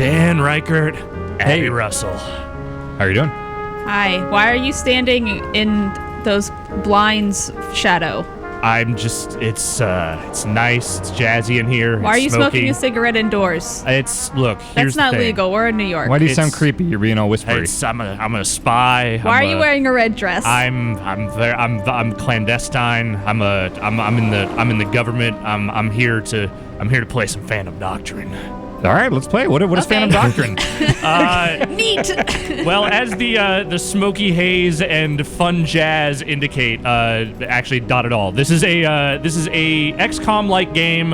Dan Reichert, Abby Russell. How are you doing? Hi. Why are you standing in those blinds shadow? I'm just, it's nice, it's jazzy in here. Why are you smoky. smoking a cigarette indoors? Look, here's That's not the thing. legal. We're in New York. Why do you sound creepy? You're being all whispery. I'm a spy. Why are you wearing a red dress? I'm clandestine. I'm in the government. I'm here to play some Phantom Doctrine. All right, let's play. What is Phantom Doctrine? Neat. Well, as the smoky haze and fun jazz indicate, actually not at all. This is a XCOM-like game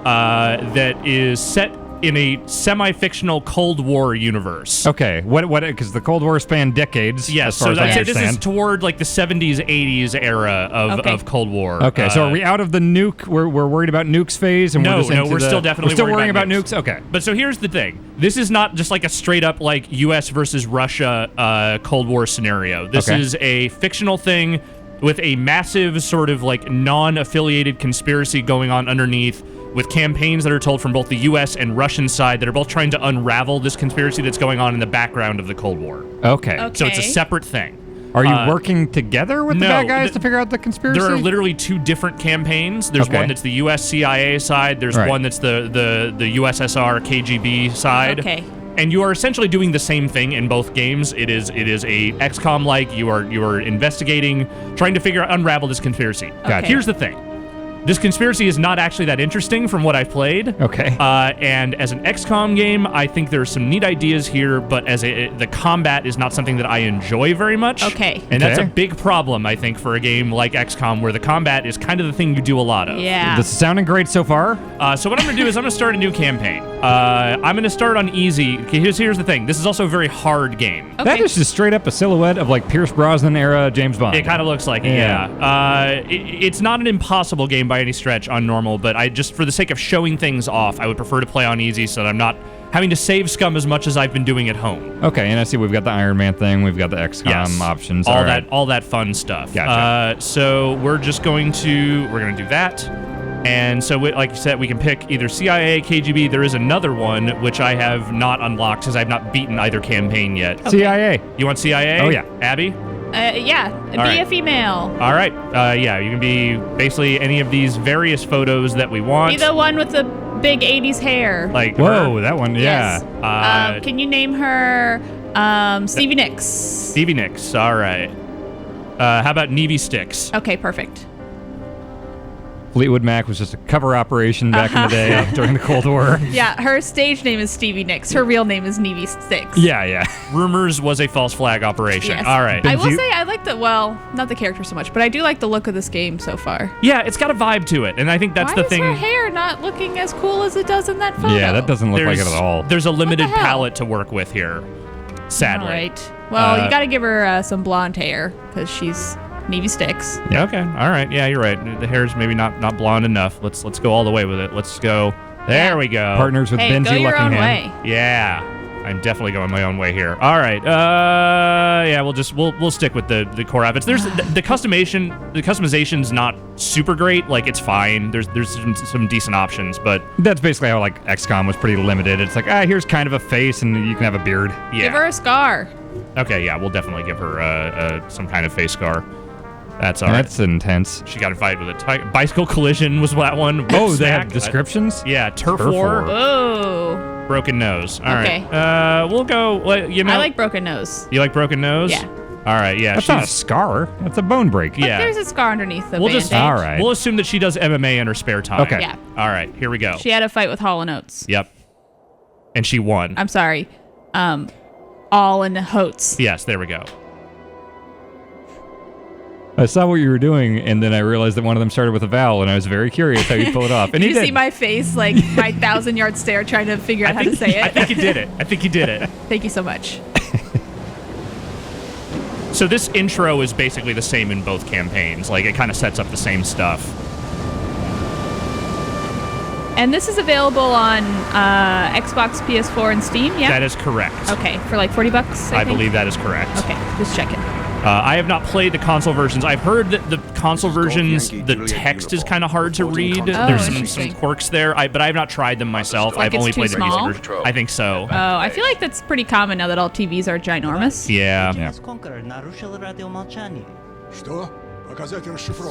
that is set in a semi-fictional Cold War universe. Okay, what? Because the Cold War spanned decades. Yes, as far so as I I'd say understand. this is toward like the 70s, 80s era of Cold War. Okay, so are we out of the nuke? We're worried about nukes phase, and No, we're just we're still definitely worrying about nukes. Okay, but so here's the thing: this is not just like a straight up like U.S. versus Russia Cold War scenario. This is a fictional thing with a massive sort of like non-affiliated conspiracy going on underneath, with campaigns that are told from both the U.S. and Russian side that are both trying to unravel this conspiracy that's going on in the background of the Cold War. Okay. So it's a separate thing. Are you working together with the bad guys to figure out the conspiracy? There are literally two different campaigns. There's one that's the U.S. CIA side. There's one that's the USSR KGB side. Okay. And you are essentially doing the same thing in both games. It is a XCOM-like. You are investigating, trying to unravel this conspiracy. Okay. Here's the thing. This conspiracy is not actually that interesting from what I've played. Okay. And as an XCOM game, I think there's some neat ideas here, but the combat is not something that I enjoy very much. Okay. And that's a big problem, I think, for a game like XCOM, where the combat is kind of the thing you do a lot of. Yeah. This is sounding great so far. So what I'm going to do is I'm going to start a new campaign. I'm going to start on easy. Okay, here's the thing. This is also a very hard game. Okay. That is just straight up a silhouette of like Pierce Brosnan era James Bond. It kind of looks like it, yeah. It's not an impossible game by any stretch on normal, but I just, for the sake of showing things off, I would prefer to play on easy so that I'm not having to save scum as much as I've been doing at home. Okay, and I see we've got the Iron Man thing, we've got the XCOM options. All that fun stuff. Gotcha. So we're going to do that. And so, like you said, we can pick either CIA, KGB. There is another one, which I have not unlocked because I have not beaten either campaign yet. Okay. CIA. You want CIA? Oh, yeah. Abby? Yeah. Be a female. All right. Yeah, you can be basically any of these various photos that we want. Be the one with the big 80s hair. Like whoa, her. that one, yeah. Yes. Can you name her Stevie Nicks? Stevie Nicks, all right. How about Nevie Sticks? Okay, perfect. Fleetwood Mac was just a cover operation back in the day during the Cold War. Yeah, her stage name is Stevie Nicks. Her real name is Nevie Sticks. Yeah. Rumors was a false flag operation. Yes. All right. I will say I like not the character so much, but I do like the look of this game so far. Yeah, it's got a vibe to it, and I think that's Why the thing. Why is her hair not looking as cool as it does in that photo? Yeah, that doesn't look like it at all. There's a limited What the hell? palette to work with here, sadly. All right. Well, you got to give her some blonde hair because she's Nevie Sticks. Yeah. Okay. All right. Yeah, you're right. The hair's maybe not blonde enough. Let's go all the way with it. Let's go. There we go. Partners with Hey, Benzie go your own Luckingham. way. Yeah. I'm definitely going my own way here. All right. Yeah, we'll stick with the core outfits. There's the customization's not super great. Like, it's fine. There's some decent options, but That's basically how like XCOM was pretty limited. It's like, here's kind of a face and you can have a beard. yeah. Give her a scar. Okay, yeah, we'll definitely give her some kind of face scar. That's all right. That's intense. She got invited with a bicycle collision was that one. Oh, they Snack. have descriptions? Yeah, turf Turf war. war. Oh. Broken nose. All right. Okay. We'll go. I like broken nose. You like broken nose? Yeah. All right. Yeah. That's not a scar. That's a bone break. But Yeah. there's a scar underneath the We'll bandage. just All right. We'll assume that she does MMA in her spare time. Okay. Yeah. All right. Here we go. She had a fight with Hall & Oates. Yep. And she won. I'm sorry. All in Hotes. Yes. There we go. I saw what you were doing, and then I realized that one of them started with a vowel, and I was very curious how you'd pull it off. And Did he you did. see my face, like my 1,000-yard stare, trying to figure out how to say it? I think you did it. I think you did it. Thank you so much. So this intro is basically the same in both campaigns. Like, it kind of sets up the same stuff. And this is available on Xbox, PS4, and Steam, yeah? That is correct. Okay, for like $40, I think? believe that is correct. Okay, just checking. I have not played the console versions. I've heard that the console versions, the text is kind of hard to read. There's some quirks there, but I have not tried them myself. Like I've only it's too played the small? PC version. I think so. Oh, I feel like that's pretty common now that all TVs are ginormous. Yeah.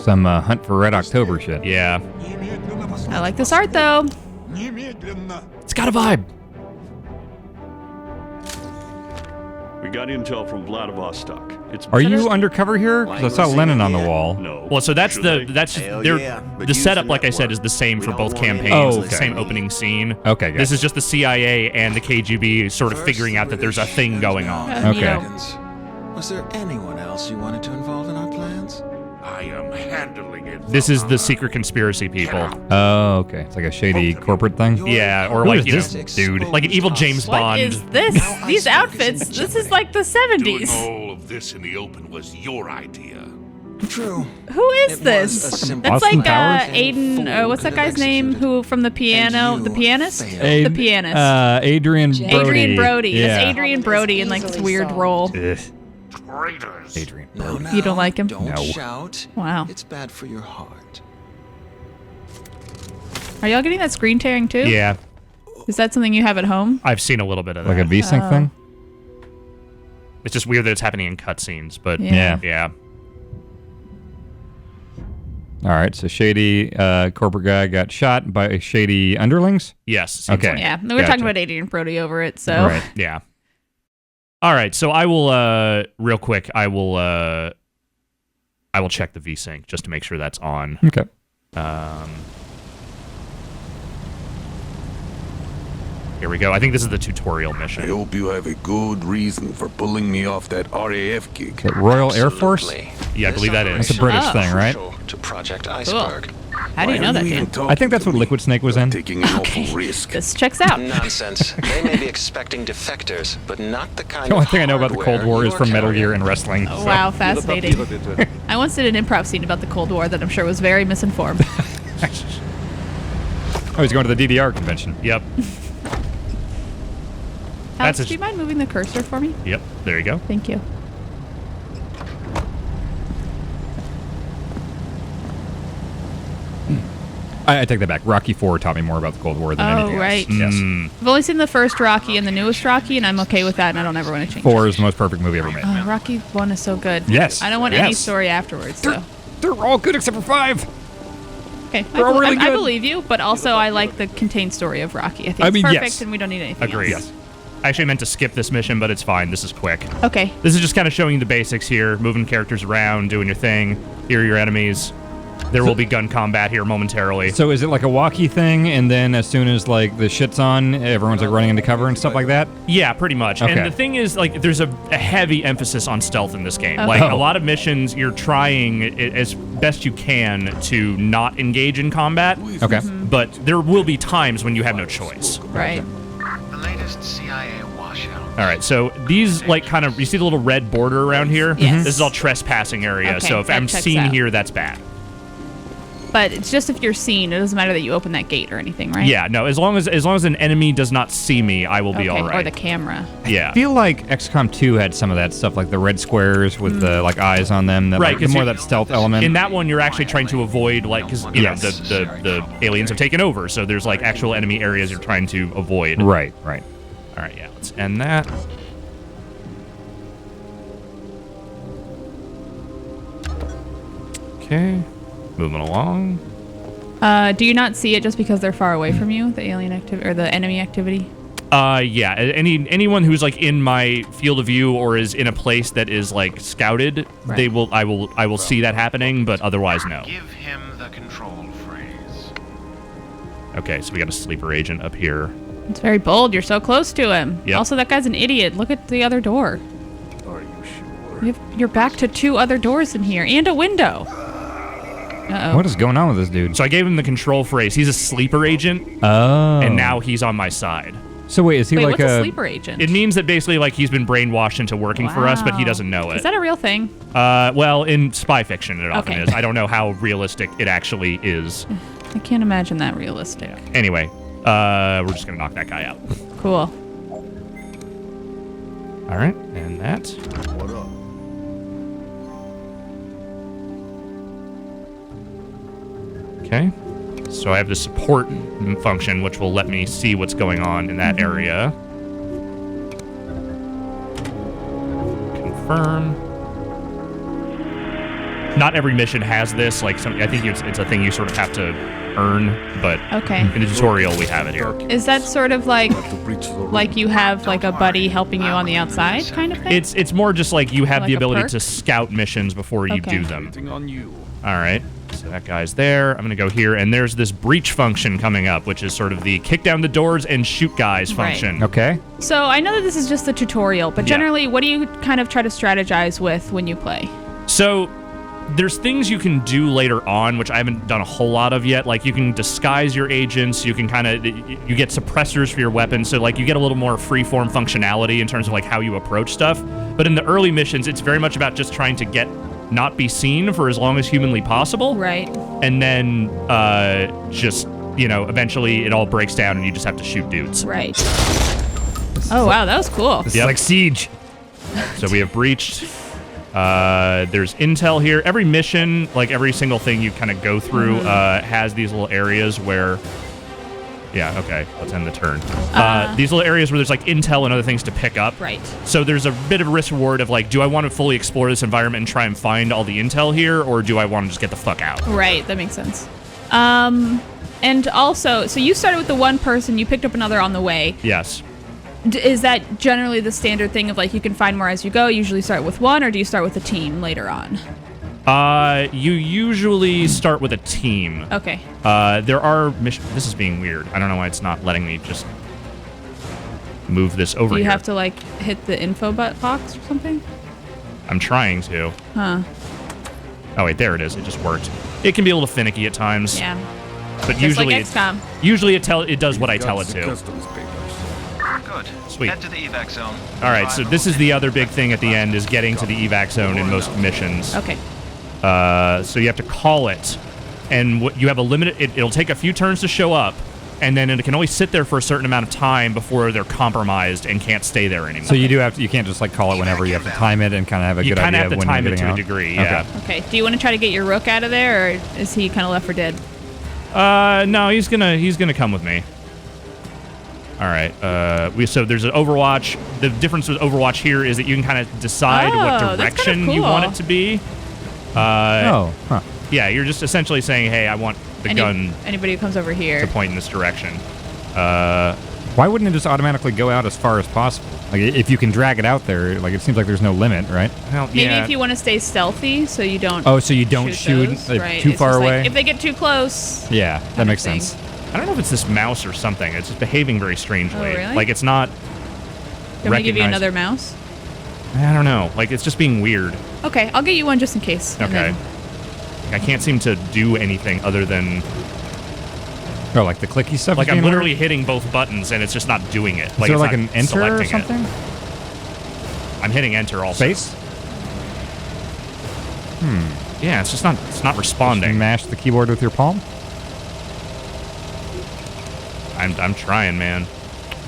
Some Hunt for Red October shit. Yeah. I like this art though. It's got a vibe. We got intel from Vladivostok. Are you undercover here? 'Cause I saw Lennon on the wall. No. Well, so that's the setup, like I said, is the same for both campaigns. Oh, It's the same opening scene. Okay, good. This is just the CIA and the KGB sort of figuring out that there's a thing going on. Okay. Was there anyone else you wanted to involve in our plans? I am handling it. This is the secret conspiracy people. Oh, okay. It's like a shady corporate thing. Yeah, or Who like, is you know, this dude, like an evil James What Bond. is this? These outfits. This is like the Doing 70s. all of this in the open was your idea. True. Who is It was a this? simple That's Austin like Powers? Aiden. What's that guy's name? Who from the piano? And The you pianist? failed. The pianist. Adrian Brody. Adrian Brody. Yeah. That's Adrian Brody in like this weird role. Ugh. Traitors. Adrian. No, You don't like him? Don't No. shout. Wow. It's bad for your heart. Are y'all getting that screen tearing too? Yeah, Is that something you have at home? I've seen a little bit of that. Like a V-Sync thing? It's just weird that it's happening in cutscenes, but Yeah. yeah. All right, so shady corporate guy got shot by shady underlings? Yes. seems Okay. like- Yeah. We were Gotcha. talking about Adrian Brody over it, so. Right. Yeah. All right, so I will real quick. I will check the VSync just to make sure that's on. Okay. Here we go. I think this is the tutorial I mission. hope you have a good reason for pulling me off that RAF gig. The Royal Air Force? Absolutely. Yeah, I believe that That's is. a British Oh. thing, right? Crucial to Project Iceberg. How do you know that, dude? I think that's what Liquid Snake was in. Taking an awful risk. This checks out. Nonsense. They may be expecting defectors, but not the kind The only of thing I know about the hardware Cold War is you're from Metal carrying. Gear and wrestling. Oh, wow, fascinating. I once did an improv scene about the Cold War that I'm sure was very misinformed. Oh, he's going to the DDR convention. Yep. Alex, That's a- do you mind moving the cursor for me? Yep. There you go. Thank you. I take that back. Rocky 4 taught me more about the Cold War than anything else. right. Yes. I've only seen the first Rocky and the newest Rocky, and I'm okay with that, and I don't ever want to change 4 is the most perfect movie ever made. Oh, Rocky 1 is so good. Yes. I don't want any Yes. story afterwards, so. They're all good except for 5. Okay, They're all really I good. believe you, but also I like the contained story of Rocky. I think I it's mean, perfect, yes. and we don't need anything Agreed. else. I actually meant to skip this mission, but it's fine. This is quick. Okay. This is just kind of showing you the basics here, moving characters around, doing your thing. Here are your enemies. There will be gun combat here momentarily. So is it like a walkie thing, and then as soon as like the shit's on, everyone's like running into cover and stuff like that? Yeah, pretty much. Okay. And the thing is, like, there's a heavy emphasis on stealth in this game. Okay. Like, Oh. a lot of missions, you're trying as best you can to not engage in combat, Okay. but there will be times when you have no choice. Right. The latest CIA washout. All right, so these, like, kind of, you see the little red border around here? Yes. This is all trespassing area, Okay, so if that I'm checks seen out. here, that's bad. But it's just if you're seen. It doesn't matter that you open that gate or anything, right? Yeah, no, as long as an enemy does not see me, I will be Okay, all right. or the camera. Yeah. I feel like XCOM 2 had some of that stuff, like the red squares with the like eyes on them. That, Right, like, 'cause more you- of that stealth element. In that one, you're actually trying to avoid, like, because you Yes. know the aliens have taken over, so there's like actual enemy areas you're trying to avoid. Right. All right, yeah, let's end that. Okay, moving along. Do you not see it just because they're far away from you, the alien activity or the enemy activity? Yeah, anyone who's like in my field of view or is in a place that is like scouted, Right. I will see that happening, but otherwise no. Give him the control phrase. Okay, so we got a sleeper agent up here. It's very bold. You're so close to him. Yep. Also, that guy's an idiot. Look at the other door. Are you sure? You're back to 2 other doors in here and a window. Uh-oh. What is going on with this dude? So I gave him the control phrase. He's a sleeper agent, Oh. and now he's on my side. So wait, is he Wait, like what's a sleeper agent? It means that basically like he's been brainwashed into working for us, but he Wow. doesn't know it. Is that a real thing? Well, in spy fiction, it often Okay. is. I don't know how realistic it actually is. I can't imagine that realistic. Anyway, we're just gonna knock that guy out. Cool. All right, and that. What up? Okay. So I have the support function, which will let me see what's going on in that area. Confirm. Not every mission has this. Like, I think it's a thing you sort of have to earn, but Okay. in the tutorial we have it here. Is that sort of like you have like a buddy helping you on the outside kind of thing? It's more just like you have Like the a ability perk? to scout missions before you Okay. do them. Waiting on you. All right. So that guy's there. I'm going to go here, and there's this breach function coming up, which is sort of the kick down the doors and shoot guys Right. function. Okay. So I know that this is just the tutorial, but Yeah. generally, what do you kind of try to strategize with when you play? So there's things you can do later on, which I haven't done a whole lot of yet. Like, you can disguise your agents. You can you get suppressors for your weapons. So, like, you get a little more freeform functionality in terms of, like, how you approach stuff. But in the early missions, it's very much about just trying to not be seen for as long as humanly possible. Right. And then eventually it all breaks down and you just have to shoot dudes. Right. Oh, wow, that was cool. This is like Siege. So we have breached. There's intel here. Every mission, like every single thing you kind of go through, has these little areas where... Yeah, okay, let's end the turn. These little areas where there's like intel and other things to pick up. Right. So there's a bit of a risk reward of like, do I want to fully explore this environment and try and find all the intel here, or do I want to just get the fuck out? Right, that makes sense. And also, so you started with the one person, you picked up another on the way. Yes. Is that generally the standard thing of like you can find more as you go? You usually start with one, or do you start with a team later on? You usually start with a team. Okay. There are missions. This is being weird. I don't know why it's not letting me just move this over Do you here. have to like hit the info box or something? I'm trying to. Huh. Oh wait, there it is. It just worked. It can be a little finicky at times. Yeah. But Just usually, like XCOM. it does what I tell it Got the to. customs papers. Good. Sweet. Head to the evac zone. All right, so this is the other big thing at the end is getting to the evac zone in most missions. Okay. So you have to call it, and you have a limited. It'll take a few turns to show up, and then it can only sit there for a certain amount of time before they're compromised and can't stay there anymore. So you do have to. You can't just like call it whenever. You have to time it and kind of have a You good kind idea of have of to when you're time it getting to a out. degree. Yeah. Okay. Do you want to try to get your rook out of there, or is he kind of left for dead? No, he's gonna come with me. All right. So there's an Overwatch. The difference with Overwatch here is that you can kind of decide Oh, what that's kinda direction you cool. want it to be. Oh, huh. Yeah, you're just essentially saying, hey, I want the gun Anybody who comes over here. to point in this direction. Why wouldn't it just automatically go out as far as possible? Like if you can drag it out there, like it seems like there's no limit, right? Well, Maybe yeah. if you want to stay stealthy, so you don't. Oh, so you don't shoot those, like, right? too It's far just like, away? if they get too close. Yeah, that of makes thing. sense. I don't know if it's this mouse or something. It's just behaving very strangely. Oh, really? Like it's not. Can we give you recognized- another mouse? I don't know. Like it's just being weird. Okay, I'll get you one just in case. and Okay. then- I can't seem to do anything other than Oh, like the clicky stuff. like is I'm being literally weird? hitting both buttons and it's just not doing it. Is Like there it's like not an enter or selecting something? It. I'm hitting enter also. Space. Yeah, it's just not. It's not You responding. mash the keyboard with your palm. I'm trying, man.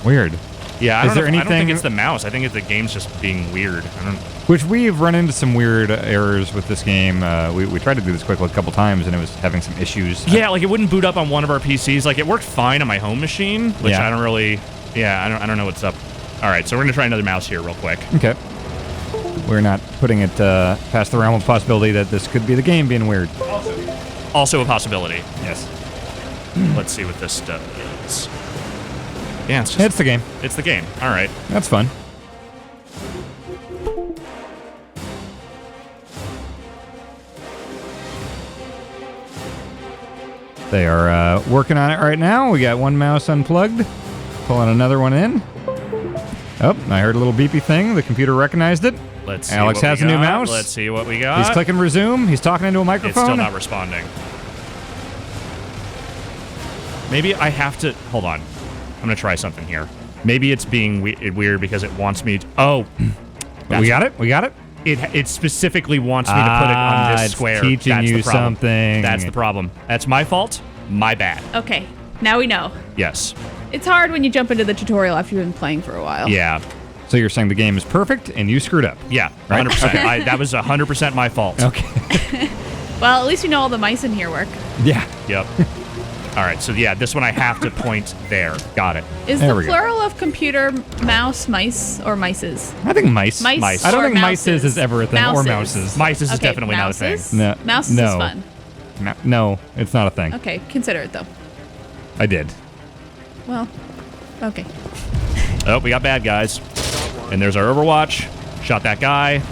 Weird. Yeah, I Is don't there know if- I don't think anything- it's the mouse. I think it's the game's just being weird. I don't. Which we've run into some weird errors with this game. We tried to do this quick a couple times, and it was having some issues. Yeah, like it wouldn't boot up on one of our PCs. Like it worked fine on my home machine, which Yeah. I don't really. Yeah, I don't know what's up. All right, so we're gonna try another mouse here real quick. Okay. We're not putting it past the realm of possibility that this could be the game being weird. Also a possibility. Yes. Let's see what this does. Yeah, it's just It's the game. it's the game. All right. That's fun. They are working on it right now. We got one mouse unplugged. Pulling another one in. Oh, I heard a little beepy thing. The computer recognized it. Let's see. Alex what we has a new got. mouse. Let's see what we got. He's clicking resume. He's talking into a microphone. It's still not responding. Maybe I have to. Hold on. I'm gonna try something here. Maybe it's being weird because it wants me to. Oh. We got it? We got it? It specifically wants me to put it on this it's square. teaching That's you the problem. something. That's the problem. That's my fault. My bad. Okay, now we know. Yes. It's hard when you jump into the tutorial after you've been playing for a while. Yeah. So you're saying the game is perfect and you screwed up. Yeah. Right? 100%. That was 100% my fault. Okay. Well, at least you know all the mice in here work. Yeah. Yep. All right, so yeah, this one I have to point there. Got it. Is There the we go. plural of computer mouse, mice, or mices? I think mice. Mice. I don't or think mices mouses? is ever a thing. Or Mouses. mouses. Mice is Okay, definitely not a mouses? thing. No. Mouses no. is fun. No, it's not a thing. Okay, consider it though. I did. Well, okay. Oh, we got bad guys. And there's our Overwatch. Shot that guy.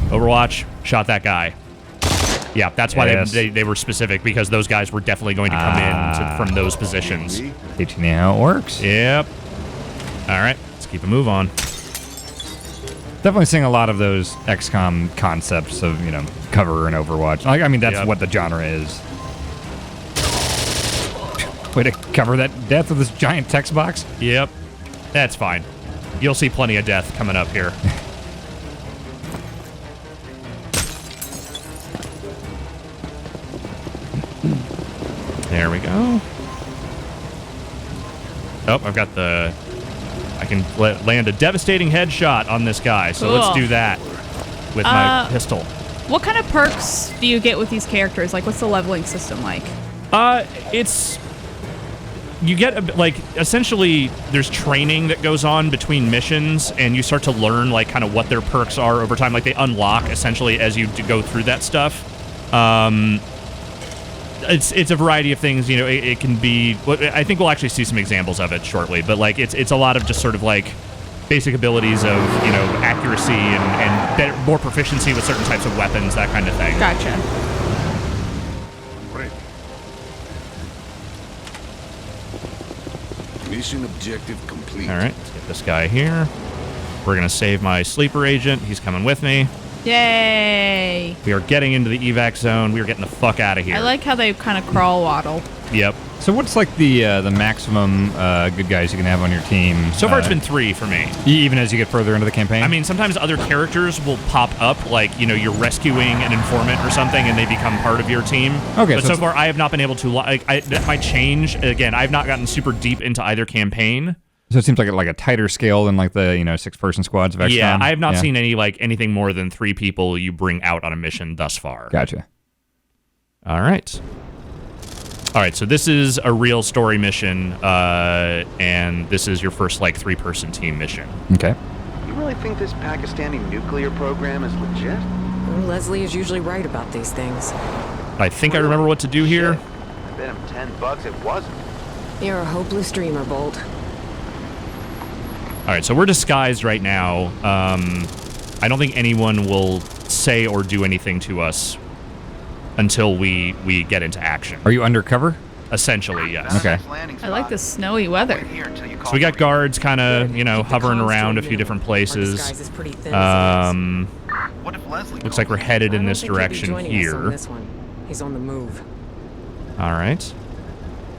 Overwatch. Shot that guy. Yeah, that's why Yes. they were specific, because those guys were definitely going to come in from those positions. Teaching you how it works. Yep. All right, let's keep a move on. Definitely seeing a lot of those XCOM concepts of, cover and Overwatch. I mean, that's Yep. what the genre is. Way to cover that death with this giant text box. Yep. That's fine. You'll see plenty of death coming up here. There we go. Oh, I've got the... I can land a devastating headshot on this guy, so let's Cool. do that with my pistol. What kind of perks do you get with these characters? Like, what's the leveling system like? It's... You get, essentially, there's training that goes on between missions, and you start to learn, kind of what their perks are over time. Like, they unlock, essentially, as you go through that stuff. It's a variety of things. It can be... I think we'll actually see some examples of it shortly, but, it's a lot of just sort of, basic abilities of, accuracy and better, more proficiency with certain types of weapons, that kind of thing. Gotcha. Mission objective complete. All right, let's get this guy here. We're going to save my sleeper agent. He's coming with me. Yay! We are getting into the evac zone. We are getting the fuck out of here. I like how they kind of crawl waddle. Yep. So what's the maximum good guys you can have on your team? So far, it's been 3 for me. Even as you get further into the campaign? I mean, sometimes other characters will pop up, you're rescuing an informant or something, and they become part of your team. Okay, But so so far, I have not been able to... that might change. Again, I've not gotten super deep into either campaign. So it seems like a tighter scale than the 6-person squads of XCOM. Yeah, I have not seen any anything more than 3 people you bring out on a mission thus far. Gotcha. All right. All right, so this is a real story mission, and this is your first 3-person team mission. Okay. You really think this Pakistani nuclear program is legit? Well, Leslie is usually right about these things. I think I remember what to do here. Shit. I bet him $10 it wasn't. You're a hopeless dreamer, Bolt. All right, so we're disguised right now. I don't think anyone will say or do anything to us until we get into action. Are you undercover? Essentially, yes. Okay. I like the snowy weather. So we got guards kind of, hovering around a few different places. What if Leslie Looks like we're headed in this direction here. He's on the move. All right.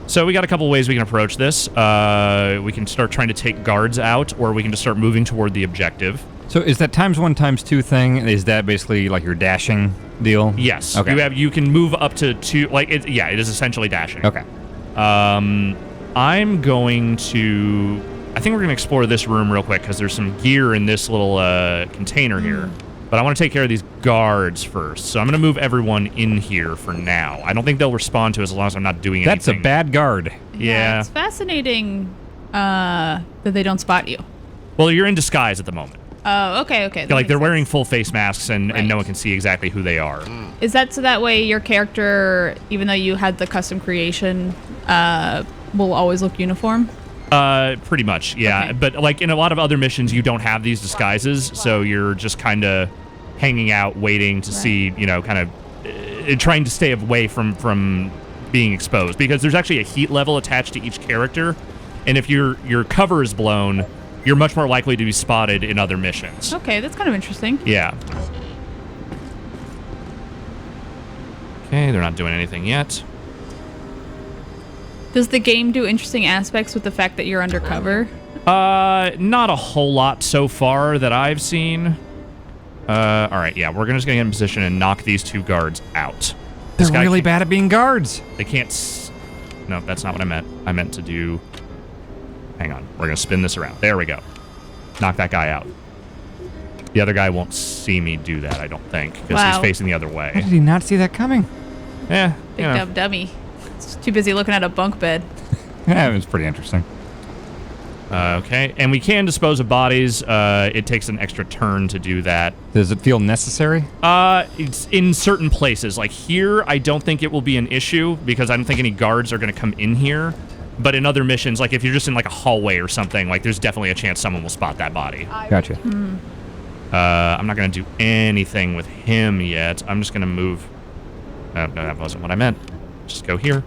So we got a couple ways we can approach this. We can start trying to take guards out, or we can just start moving toward the objective. So is that ×1 ×2 thing, is that basically your dashing deal? Yes. Okay. You can move up to 2. It is essentially dashing. Okay. I'm going to... I think we're going to explore this room real quick, because there's some gear in this little container here. But I want to take care of these guards first. So I'm going to move everyone in here for now. I don't think they'll respond to us as long as I'm not doing That's anything. a bad guard. Yeah. It's fascinating that they don't spot you. Well, you're in disguise at the moment. Oh, okay. That They're makes wearing sense. full face masks, and Right. no one can see exactly who they are. Is that so that way your character, even though you had the custom creation, will always look uniform? Pretty much, yeah. Okay. But in a lot of other missions, you don't have these disguises, so you're just kind of hanging out, waiting to see, kind of trying to stay away from being exposed, because there's actually a heat level attached to each character, and if your cover is blown, you're much more likely to be spotted in other missions. Okay, that's kind of interesting. Yeah. Okay, they're not doing anything yet. Does the game do interesting aspects with the fact that you're undercover? Not a whole lot so far that I've seen. All right, yeah, we're just gonna get in position and knock these 2 guards out. This They're guy really can't- bad at being guards. They can't... No, that's not what I meant. I meant to do... Hang on. We're going to spin this around. There we go. Knock that guy out. The other guy won't see me do that, I don't think, because he's Wow. facing the other How way. did he not see that coming? Yeah, Big dumb dummy. It's too busy looking at a bunk bed. Yeah, it was pretty interesting. Okay, and we can dispose of bodies. It takes an extra turn to do that. Does it feel necessary? It's in certain places. Like here, I don't think it will be an issue because I don't think any guards are going to come in here. But in other missions, like if you're just in like a hallway or something, like there's definitely a chance someone will spot that body. Gotcha. I'm not going to do anything with him yet. I'm just going to move. No, that wasn't what I meant. Just go here.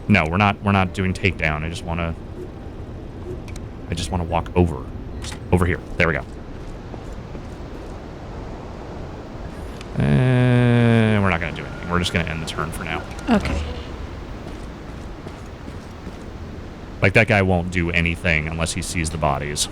No, we're not doing takedown. I just want to walk over. Just over here. There we go. And we're not going to do anything. We're just going to end the turn for now. Okay. Like, that guy won't do anything unless he sees the bodies.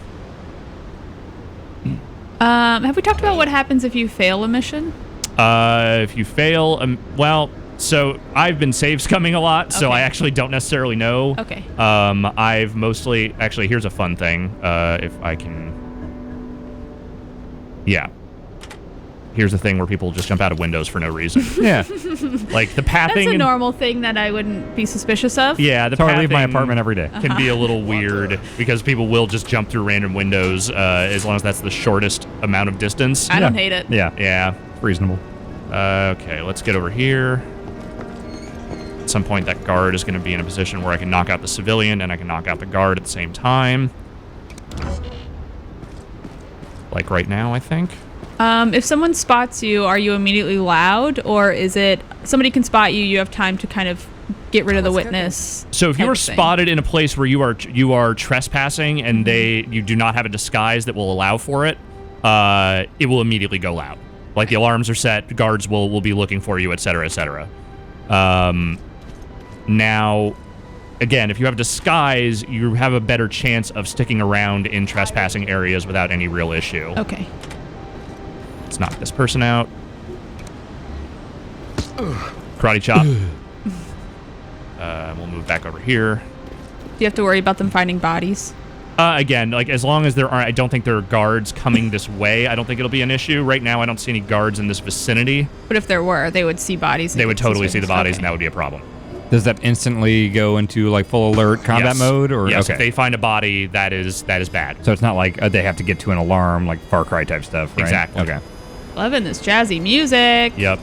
Have we talked about what happens if you fail a mission? If you fail, well, so I've been save scumming a lot, so Okay. I actually don't necessarily know. Okay. I've mostly, actually, here's a fun thing. If I can, yeah. Here's the thing where people just jump out of windows for no reason. Yeah. Like the That's pathing. a normal thing that I wouldn't be suspicious of. Yeah, the That's how I leave my pathing apartment every day. can be a little weird because people will just jump through random windows as long as that's the shortest amount of distance. I don't hate it. Yeah. Yeah. Reasonable. Okay, let's get over here. At some point, that guard is going to be in a position where I can knock out the civilian and I can knock out the guard at the same time. Like right now, I think. If someone spots you, are you immediately loud, or is it somebody can spot you, you have time to kind of get rid of the witness? So if you type are of thing? spotted in a place where you are trespassing and you do not have a disguise that will allow for it, it will immediately go loud. Like the alarms are set, guards will be looking for you, etc., etc. Now, again, if you have disguise, you have a better chance of sticking around in trespassing areas without any real issue. Okay. Let's knock this person out. Karate chop. We'll move back over here. Do you have to worry about them finding bodies? Again, like as long as there aren't, I don't think there are guards coming this way. I don't think it'll be an issue. Right now, I don't see any guards in this vicinity. But if there were, they would see bodies. and They would get totally see the suspicious. bodies, Okay. and that would be a problem. Does that instantly go into like full alert combat Yes. mode, or yes, okay? if they find a body, that is bad. So it's not like they have to get to an alarm like Far Cry type stuff, right? Exactly. Okay. Loving this jazzy music. Yep.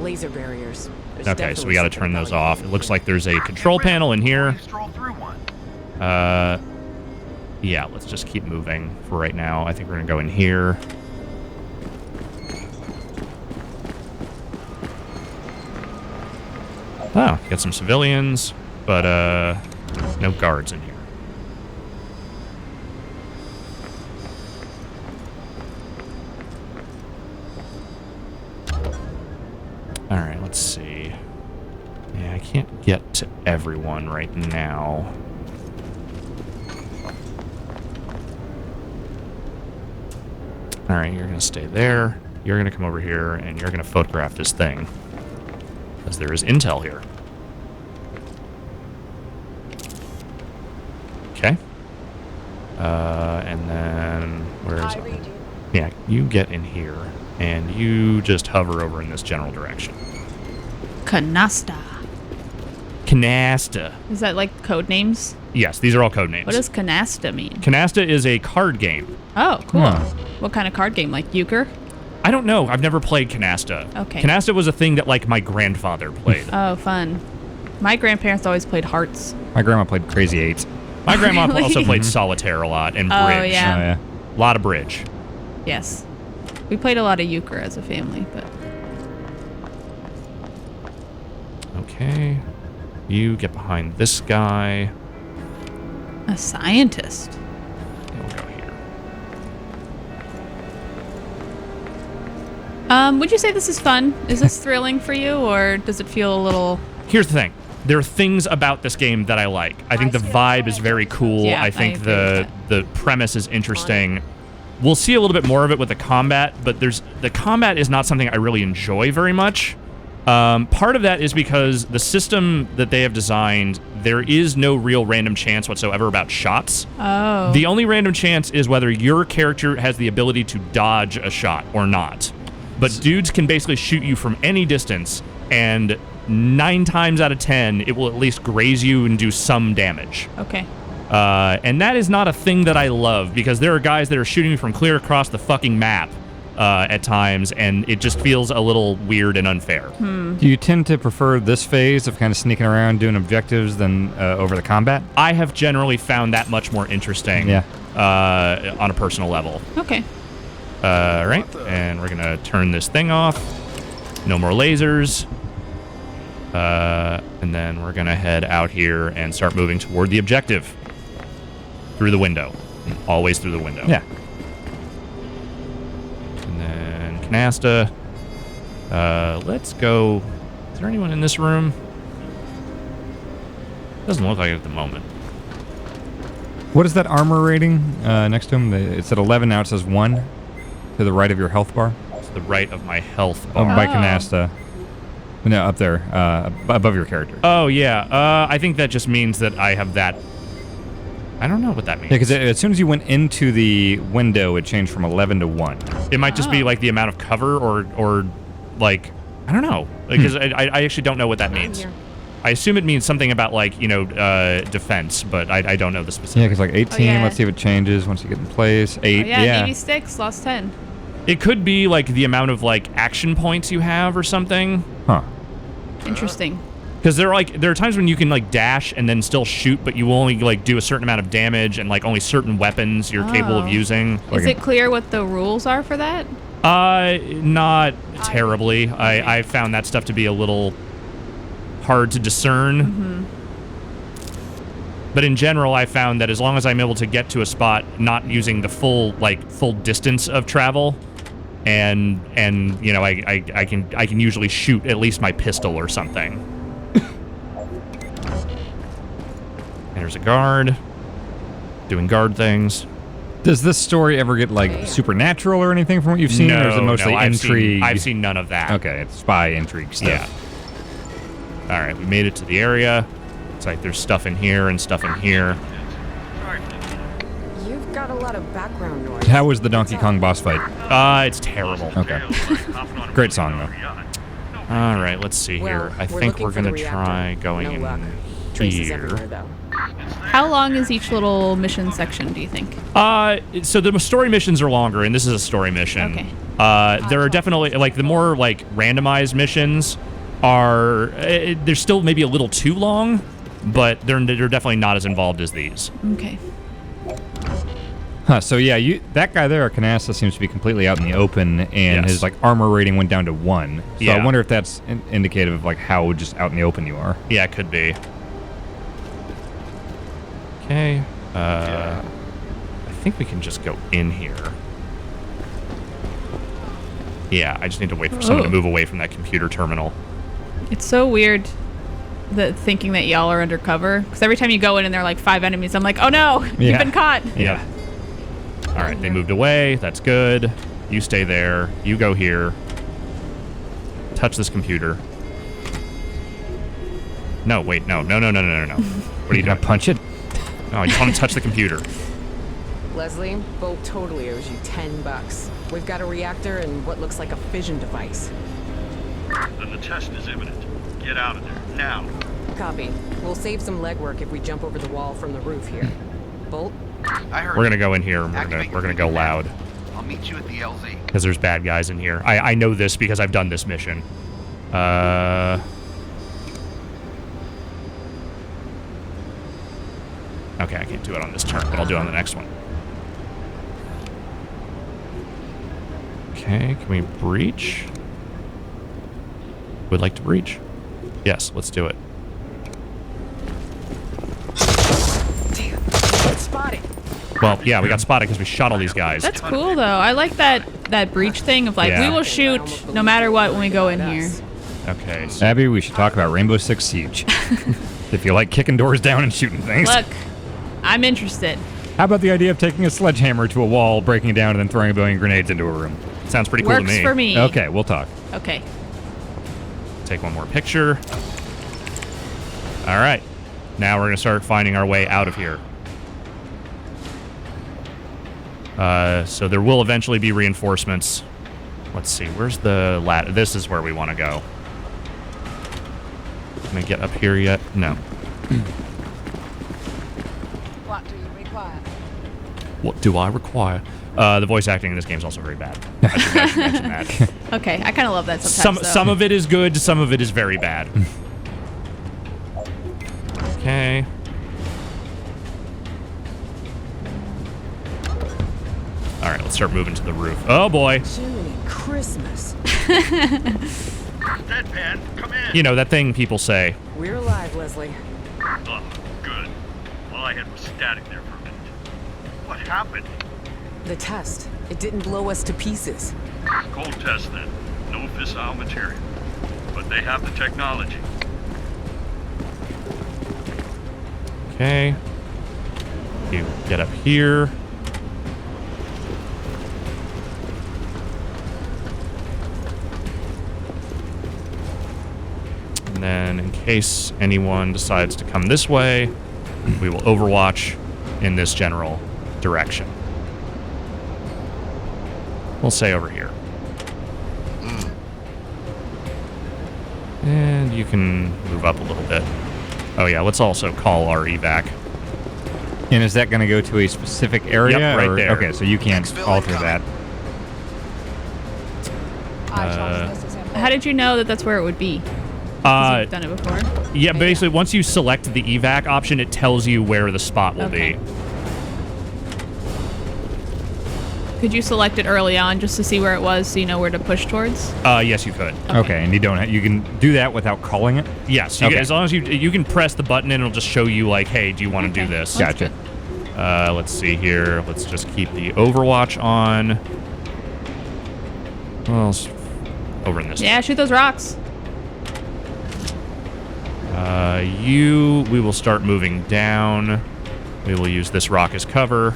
Laser barriers. There's Okay, so we got to turn definitely those something off. It valuable looks there. like there's a control panel in here. Stroll through one. Yeah, let's just keep moving for right now. I think we're gonna go in here. Oh, got some civilians, but no guards in here. All right, let's see. Yeah, I can't get to everyone right now. All right, you're going to stay there. You're going to come over here, and you're going to photograph this thing. Because there is intel here. Okay. And then, where is it? Yeah, you get in here, and you just hover over in this general direction. Canasta. Canasta. Is that like code names? Yes, these are all code names. What does canasta mean? Canasta is a card game. Oh, cool. Huh. What kind of card game? Like euchre? I don't know. I've never played Canasta. Okay. Canasta was a thing that, like, my grandfather played. Oh, fun. My grandparents always played hearts. My grandma played Crazy Eight. My grandma Really? also played solitaire a lot and Oh, bridge. yeah. Oh yeah. A lot of bridge. Yes. We played a lot of euchre as a family, but Okay. You get behind this guy. a scientist. We'll go here. Would you say this is fun? Is this thrilling for you, or does it feel a little... Here's the thing. There are things about this game that I like. I think the vibe is very cool. Yeah, I I think agree with the premise is interesting. We'll see a little bit more of it with the combat, but the combat is not something I really enjoy very much. Part of that is because the system that they have designed, there is no real random chance whatsoever about shots. Oh. The only random chance is whether your character has the ability to dodge a shot or not. But dudes can basically shoot you from any distance, and 9 times out of 10, it will at least graze you and do some damage. Okay. And that is not a thing that I love, because there are guys that are shooting me from clear across the fucking map at times, and it just feels a little weird and unfair. Do you tend to prefer this phase of kind of sneaking around doing objectives than over the combat? I have generally found that much more interesting on a personal level. Okay. Right, and we're gonna turn this thing off. No more lasers. And then we're gonna head out here and start moving toward the objective. Through the window. Always through the window. Yeah. And then Canasta. Let's go. Is there anyone in this room? Doesn't look like it at the moment. What is that armor rating next to him? It's at 11 now. It says 1 to the right of your health bar. To the right of my health bar. By Canasta. No, up there, above your character. Oh, yeah. I think that just means that I have that. I don't know what that means. Yeah, because as soon as you went into the window, it changed from 11 to 1. It might just be like the amount of cover or like, I don't know. Because I actually don't know what that means. I assume it means something about like, defense, but I don't know the specifics. Yeah, because like 18, yeah. let's see if it changes once you get in place. 8, Oh, yeah. Nevie Sticks lost 10. It could be like the amount of like action points you have or something. Huh. Interesting. Because there are times when you can like dash and then still shoot, but you only like do a certain amount of damage and like only certain weapons you're capable of using. Is it clear what the rules are for that? Not terribly. I found that stuff to be a little hard to discern. But in general, I found that as long as I'm able to get to a spot not using the full distance of travel, and I can usually shoot at least my pistol or something. There's a guard doing guard things. Does this story ever get like supernatural or anything from what you've seen, or is it mostly intrigue? I've seen none of that. Okay, it's spy intrigue stuff. Yeah. All right, we made it to the area. It's like there's stuff in here and stuff in here. You've got a lot of background noise. How was the Donkey Kong boss fight? It's terrible. Okay. Great song though. All right, let's see here. I think we're gonna try going in here. How long is each little mission section, do you think? So the story missions are longer, and this is a story mission. Okay. There are definitely like the more like randomized missions are they're still maybe a little too long, but they're definitely not as involved as these. Okay. Huh, so yeah, that guy there, Canasta, seems to be completely out in the open, and his like armor rating went down to 1. So I wonder if that's indicative of like how just out in the open you are. Yeah, it could be. Okay. I think we can just go in here. Yeah, I just need to wait for someone to move away from that computer terminal. It's so weird thinking that y'all are undercover. Because every time you go in and there are like 5 enemies, I'm like, oh no, you've been caught. Yeah. All right, they moved away. That's good. You stay there. You go here. Touch this computer. No, wait, no. What are you doing? Punch it? No, I just want to touch the computer. Leslie, Bolt totally owes you $10. We've got a reactor and what looks like a fission device. Then the test is imminent. Get out of there, now. Copy. We'll save some legwork if we jump over the wall from the roof here. Bolt? I heard. We're gonna go in here and we're gonna go loud. I'll meet you at the LZ. Because there's bad guys in here. I know this because I've done this mission. Okay, I can't do it on this turn, but I'll do it on the next one. Okay, can we breach? Would like to breach. Yes, let's do it. Spotted. Well, yeah, we got spotted because we shot all these guys. That's cool though. I like that breach thing of like we will shoot no matter what when we go in here. Okay. So Abby, we should talk about Rainbow Six Siege. If you like kicking doors down and shooting things. Look, I'm interested. How about the idea of taking a sledgehammer to a wall, breaking it down, and then throwing a billion grenades into a room? sounds pretty cool Works to me. for me. Okay, we'll talk. Okay. take one more picture. All right. Now we're going to start finding our way out of here. So there will eventually be reinforcements. Let's see. Where's the ladder? This is where we want to go. Can I get up here yet? No. What do you require? What do I require? The voice acting in this game is also very bad. I should mention that. Okay, I kind of love that sometimes. Some of it is good, some of it is very bad. Okay. All right, let's start moving to the roof. Oh boy. Jiminy Christmas. Deadpan, come in. You know, that thing people say. We're alive, Leslie. Oh, good. All I had was static there for a minute. What happened? The test. It didn't blow us to pieces. Cold test then. No fissile material. But they have the technology. Okay. You get up here. And then in case anyone decides to come this way, we will overwatch in this general direction. We'll say over here. And you can move up a little bit. Oh yeah, let's also call our evac. And is that going to go to a specific area? Yep, right there. Okay, so you can't alter that. How did you know that that's where it would be? 'Cause you've done it before. Yeah, Okay, basically, once you select the evac option, it tells you where the spot will Okay. be. Could you select it early on just to see where it was so you know where to push towards? Yes, you could. Okay, and you can do that without calling it? Yes, you Okay. can, as long as you can press the button and it'll just show you like, hey, do you want to do this? That's Gotcha. good. Let's see here. Let's just keep the Overwatch on. Well, over in this. Yeah, shoot those rocks. We will start moving down. We will use this rock as cover.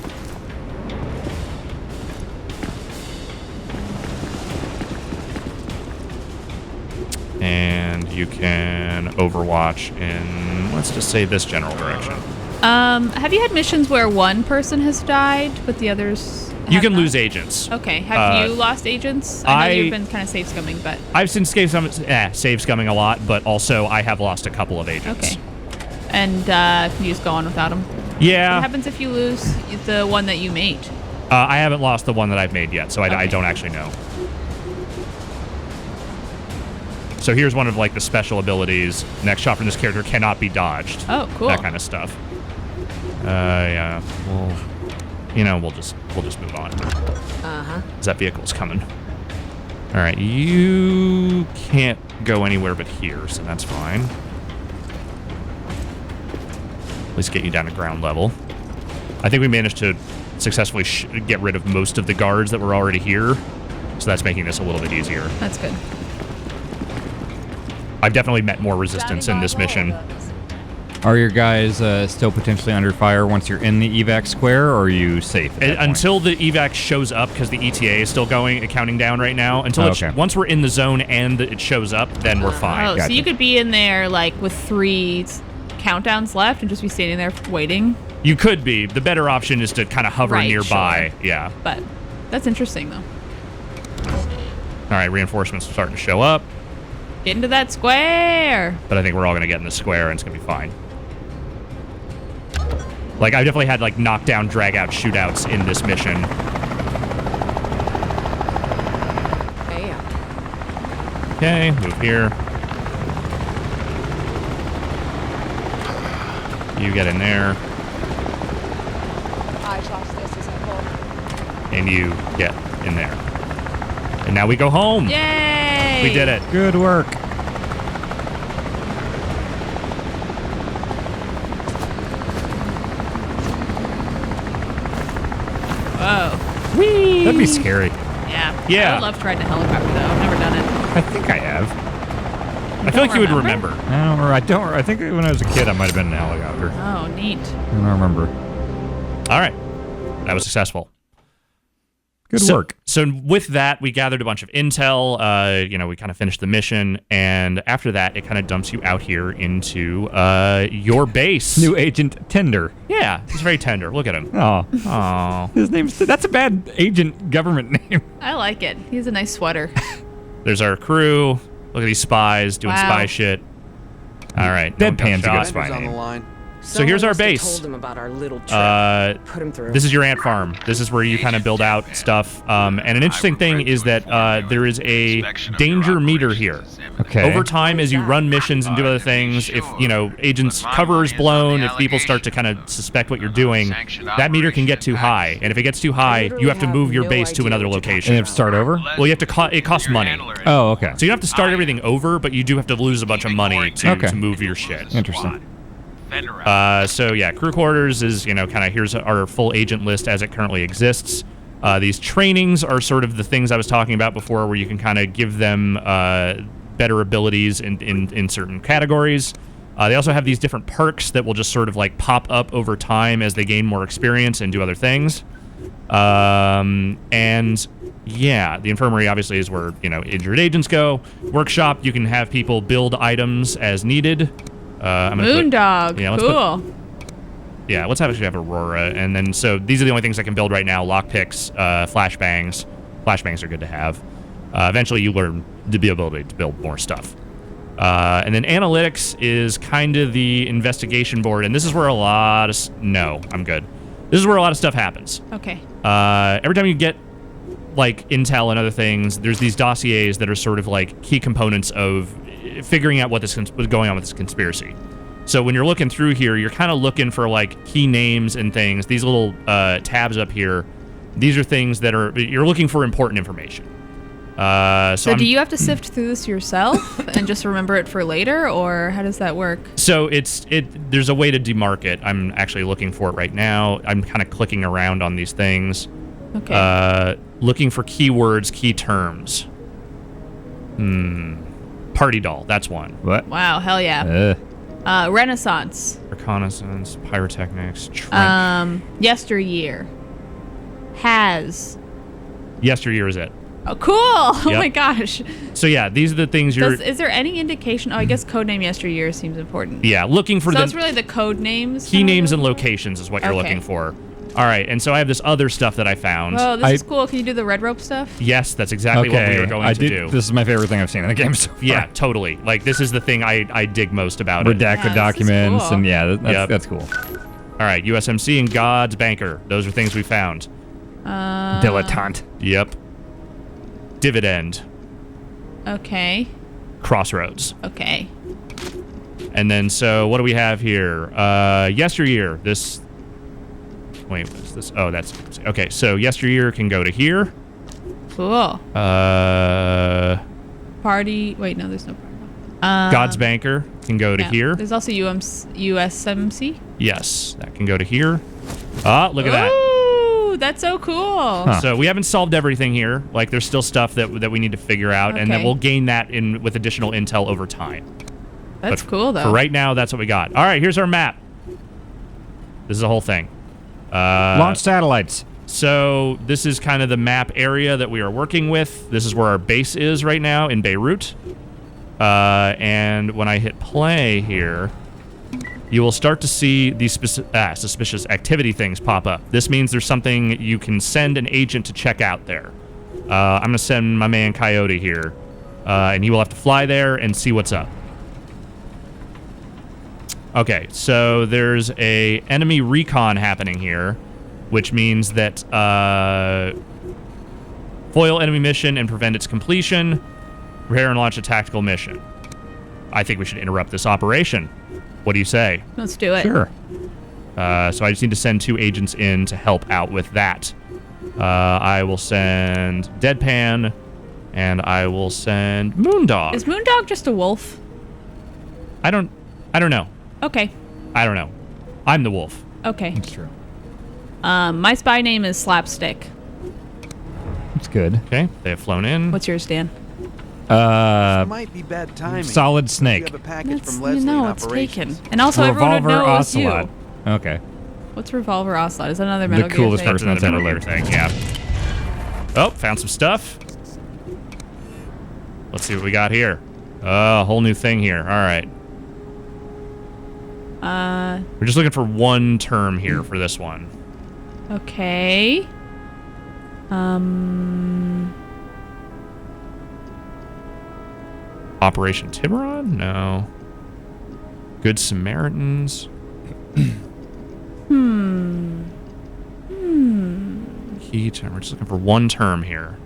And you can Overwatch in, let's just say, this general direction. Have you had missions where one person has died, but the others You have can not? lose agents. Okay, have you lost agents? I know you've been kind of safe scumming, but... I've seen save scumming a lot, but also I have lost a couple of agents. Okay. And can you just go on without them? Yeah. What happens if you lose the one that you made? I haven't lost the one that I've made yet, so I Okay. don't actually know. So here's one of like the special abilities. Next shot from this character cannot be dodged. Oh, cool. That kind of stuff. Yeah. We'll just move on. Uh-huh. As that vehicle's coming. All right, you can't go anywhere but here, so that's fine. At least get you down to ground level. I think we managed to successfully get rid of most of the guards that were already here, so that's making this a little bit easier. That's good. I've definitely met more resistance in this mission. Are your guys still potentially under fire once you're in the evac square, or are you safe at that point? Until the evac shows up, because the ETA is still counting down right now. Until once we're in the zone and it shows up, then we're fine. Oh, Gotcha. so you could be in there like with 3 countdowns left and just be standing there waiting? You could be. The better option is to kind of hover Right, nearby. sure. Yeah. But that's interesting, though. All right, reinforcements are starting to show up, Get into that square! but I think we're all going to get in the square and it's going to be fine. Like, I definitely had, like, knockdown, drag-out shootouts in this mission. Bam. Okay, move here. You get in there. I trust this is important. And you get in there. And now we go home. Yay! We did it. Good work. Whoa. Whee! That'd be scary. Yeah. Yeah. I would love to ride a helicopter, though. I've never done it. I think I have. I feel like you would remember. I don't. I think when I was a kid, I might have been in a helicopter. Oh, neat. I don't remember. All right. That was successful. Good work. So with that, we gathered a bunch of intel. We kind of finished the mission, and after that, it kind of dumps you out here into your base. New agent Tender. Yeah, he's very tender. Look at him. Oh, his name's. That's a bad agent government name. I like it. He has a nice sweater. There's our crew. Look at these spies doing spy shit. All right, Deadpan's a good Spy spy on the name. line. So here's our base. Told him about our little trip. Put him through. This is your ant farm. This is where you kind of build out stuff. And an interesting thing is that there is a danger meter here. Okay. Over time, as you run missions and do other things, if agents' cover is blown, if people start to kind of suspect what you're doing, that meter can get too high. And if it gets too high, you have to move your base to another location. And you have to start over? Well, you have to. It costs money. Oh, okay. So you don't have to start everything over, but you do have to lose a bunch of money to move your shit. Interesting. So yeah, crew quarters is kind of here's our full agent list as it currently exists. These trainings are sort of the things I was talking about before, where you can kind of give them better abilities in certain categories. They also have these different perks that will just sort of like pop up over time as they gain more experience and do other things. And yeah, the infirmary obviously is where injured agents go. Workshop, you can have people build items as needed. Moondog. Yeah, let's actually have Aurora, and then so these are the only things I can build right now: lockpicks, flashbangs. Flashbangs are good to have. Eventually, you learn the ability to build more stuff. And then analytics is kind of the investigation board, and this is where a lot of no, I'm good. This is where a lot of stuff happens. Okay. Every time you get like intel and other things, there's these dossiers that are sort of like key components of figuring out what's going on with this conspiracy. So when you're looking through here, you're kind of looking for like key names and things. These little tabs up here, these are things that you're looking for important information. So do you have to sift through this yourself and just remember it for later, or how does that work? So there's a way to demark it. I'm actually looking for it right now. I'm kind of clicking around on these things. Okay. Looking for keywords, key terms. Party doll, that's one. What? Wow, hell yeah. Renaissance. Reconnaissance, pyrotechnics, Yesteryear. Has. Yesteryear is it. Oh, cool. Oh Yep. my gosh. So yeah, these are the things Is there any indication? Oh, I guess codename Yesteryear seems important. Yeah, looking for so it's really the code names. key names and locations is what you're looking for. All right, and so I have this other stuff that I found. Oh, this is cool. Can you do the red rope stuff? Yes, that's exactly what we were going to do. This is my favorite thing I've seen in the game so far. Yeah, totally. Like, this is the thing I dig most about it. Redacted documents, cool. and that's cool. All right, USMC and God's Banker. Those are things we found. Dilettante. Yep. Dividend. Okay. Crossroads. Okay. And then, so what do we have here? Yesteryear. This... Wait, what is this? Oh, that's... Okay, so Yesteryear can go to here. Cool. Party... Wait, no, there's no party. God's Banker can go to here. There's also USMC. Yes, that can go to here. Ah, look at that. Ooh, that's so cool. Huh. So we haven't solved everything here. Like, there's still stuff that we need to figure out, and then we'll gain that with additional intel over time. That's cool, though. For right now, that's what we got. All right, here's our map. This is the whole thing. Launch satellites. So this is kind of the map area that we are working with. This is where our base is right now in Beirut. And when I hit play here, you will start to see these suspicious activity things pop up. This means there's something you can send an agent to check out there. I'm going to send my man Coyote here, and he will have to fly there and see what's up. Okay, so there's a enemy recon happening here, which means that foil enemy mission and prevent its completion, prepare and launch a tactical mission. I think we should interrupt this operation. What do you say? Let's do it. Sure. So I just need to send 2 agents in to help out with that. I will send Deadpan, and I will send Moondog. Is Moondog just a wolf? I don't know. Okay. I don't know. I'm the wolf. Okay. That's true. My spy name is Slapstick. That's good. Okay, they have flown in. What's yours, Dan? This might be bad timing. Solid Snake. You have a package That's, from Leslie in it's operations. taken. And also, everyone would Revolver know it was you. Ocelot. Okay. What's Revolver Ocelot? Is that another Metal Gear coolest thing? person that's ever lived. Thing, yeah. Oh, found some stuff. Let's see what we got here. A whole new thing here. All right. We're just looking for one term here for this one. Okay. Operation Tiburon? No. Good Samaritans. Key term. We're just looking for one term here.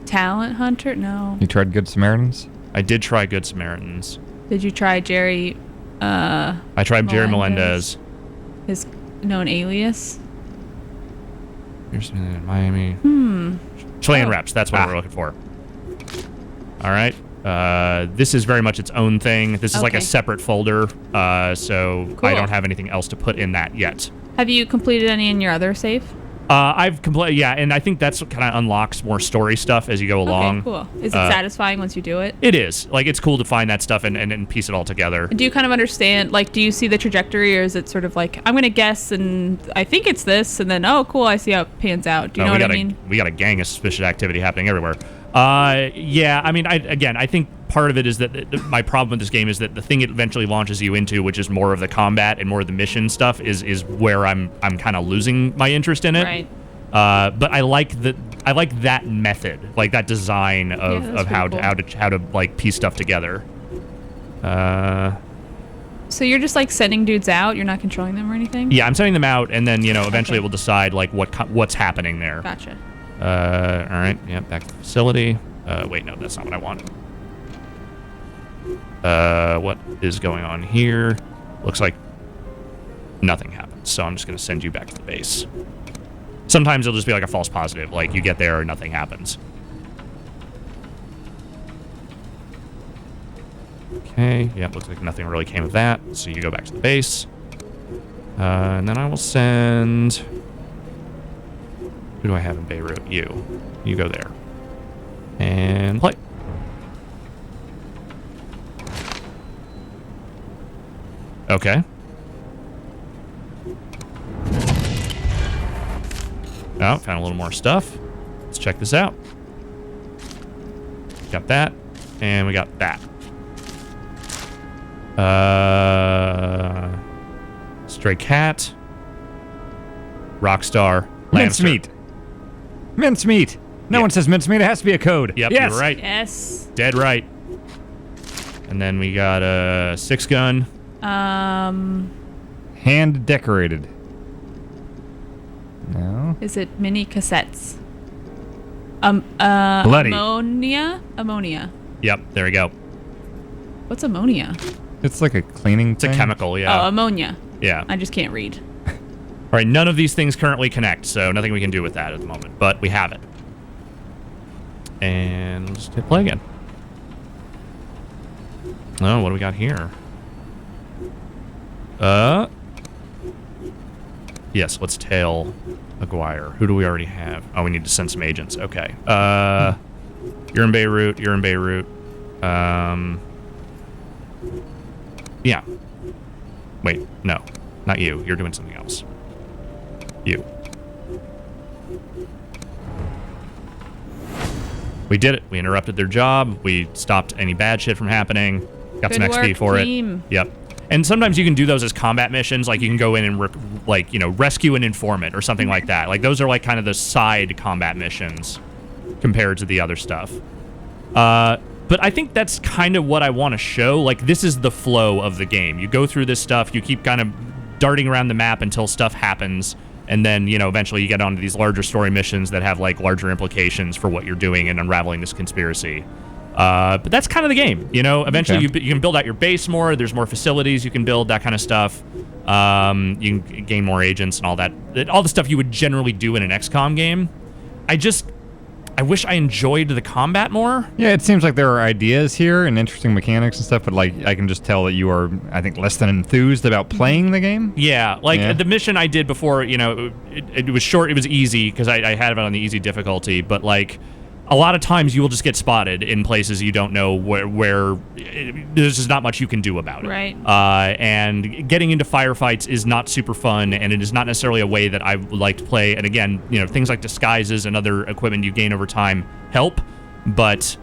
Talent Hunter? No. You tried Good Samaritans? I did try Good Samaritans. Did you try Jerry? I tried Jerry Melendez. His known alias. Here's in Miami. Chilean reps. That's what we're looking for. All right. This is very much its own thing. This is like a separate folder, so Cool. I don't have anything else to put in that yet. Have you completed any in your other save? I've completed, yeah, and I think that's what kind of unlocks more story stuff as you go along. Okay, cool. Is it satisfying once you do it? It is. Like, it's cool to find that stuff and piece it all together. Do you kind of understand, like, do you see the trajectory, or is it sort of like, I'm going to guess, and I think it's this, and then, oh, cool, I see how it pans out. Do you know what I mean? We got a gang of suspicious activity happening everywhere. Yeah, I mean, I think part of it is that my problem with this game is that the thing it eventually launches you into, which is more of the combat and more of the mission stuff, is where I'm kind of losing my interest in it. Right. But I like that method, like that design of how to like piece stuff together. So you're just like sending dudes out. You're not controlling them or anything. Yeah, I'm sending them out, and then eventually we'll decide like what's happening there. Gotcha. All right. Yeah, back to the facility. Wait, no, that's not what I wanted. What is going on here? Looks like nothing happens, so I'm just going to send you back to the base. Sometimes it'll just be like a false positive, like you get there and nothing happens. Okay, yeah, looks like nothing really came of that, so you go back to the base. And then I will send... Who do I have in Beirut? You. You go there. And play. Okay. Oh, found a little more stuff. Let's check this out. Got that. And we got that. Stray cat. Rockstar. Mincemeat. Mincemeat. No one says mincemeat. It has to be a code. Yep, yes. You're right. Yes. Dead right. And then we got a 6-gun. Hand decorated. No. Is it mini cassettes? Bloody. Ammonia. Yep, there we go. What's ammonia? It's like a cleaning It's a chemical, yeah. Oh, ammonia. Yeah. I just can't read. All right, none of these things currently connect, so nothing we can do with that at the moment, but we have it. And we'll just hit play again. Oh, what do we got here? Yes, let's tail Aguirre. Who do we already have? Oh, we need to send some agents. Okay. You're in Beirut. You're in Beirut. Yeah. Wait, no. Not you. You're doing something else. You. We did it. We interrupted their job. We stopped any bad shit from happening. Got some XP for it. Yep. And sometimes you can do those as combat missions. Like you can go in and rescue an informant or something like that. Like those are like kind of the side combat missions compared to the other stuff. But I think that's kind of what I want to show. Like this is the flow of the game. You go through this stuff. You keep kind of darting around the map until stuff happens. And then, eventually you get onto these larger story missions that have, like, larger implications for what you're doing and unraveling this conspiracy. But that's kind of the game, Eventually you can build out your base more. There's more facilities you can build, that kind of stuff. You can gain more agents and all that. All the stuff you would generally do in an XCOM game. I wish I enjoyed the combat more. Yeah, it seems like there are ideas here and interesting mechanics and stuff, but like I can just tell that you are, I think, less than enthused about playing the game. Yeah, the mission I did before, it was short, it was easy because I had it on the easy difficulty, but like a lot of times you will just get spotted in places you don't know where there's just not much you can do about it. Right. And getting into firefights is not super fun, and it is not necessarily a way that I would like to play. And again, things like disguises and other equipment you gain over time help, but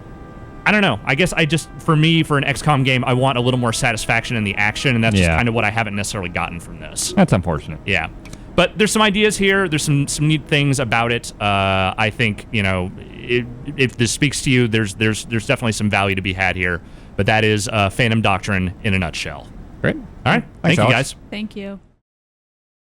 I don't know. I guess for me, for an XCOM game, I want a little more satisfaction in the action, and that's just kind of what I haven't necessarily gotten from this. That's unfortunate. Yeah. But there's some ideas here. There's some neat things about it. I think, if this speaks to you, there's definitely some value to be had here. But that is Phantom Doctrine in a nutshell. Great. All right. Thanks, Thank you, Alex. guys. Thank you.